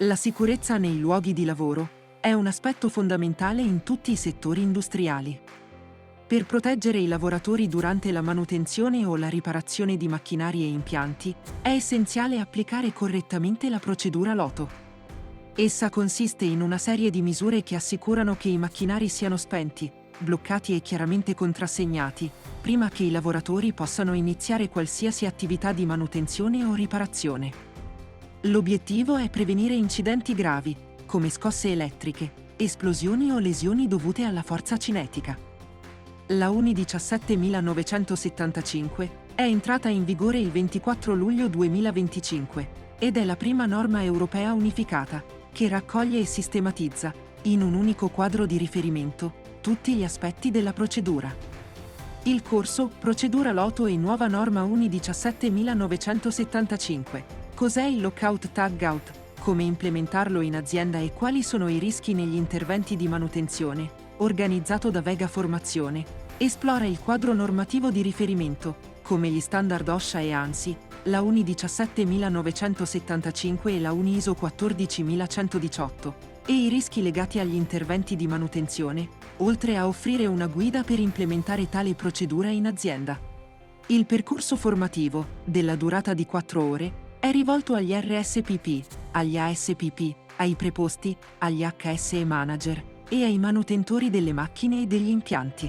La sicurezza nei luoghi di lavoro è un aspetto fondamentale in tutti i settori industriali. Per proteggere i lavoratori durante la manutenzione o la riparazione di macchinari e impianti, è essenziale applicare correttamente la procedura LOTO. Essa consiste in una serie di misure che assicurano che i macchinari siano spenti, bloccati e chiaramente contrassegnati, prima che i lavoratori possano iniziare qualsiasi attività di manutenzione o riparazione. L'obiettivo è prevenire incidenti gravi, come scosse elettriche, esplosioni o lesioni dovute alla forza cinetica. La UNI 17975 è entrata in vigore il 24 luglio 2025 ed è la prima norma europea unificata che raccoglie e sistematizza, in un unico quadro di riferimento, tutti gli aspetti della procedura. Il corso Procedura LOTO e nuova norma UNI 17975. Cos'è il Lockout Tagout? Come implementarlo in azienda e quali sono i rischi negli interventi di manutenzione? Organizzato da Vega Formazione, esplora il quadro normativo di riferimento, come gli standard OSHA e ANSI, la UNI 17975 e la UNI ISO 14118, e i rischi legati agli interventi di manutenzione, oltre a offrire una guida per implementare tale procedura in azienda. Il percorso formativo, della durata di 4 ore, è rivolto agli RSPP, agli ASPP, ai preposti, agli HSE manager e ai manutentori delle macchine e degli impianti.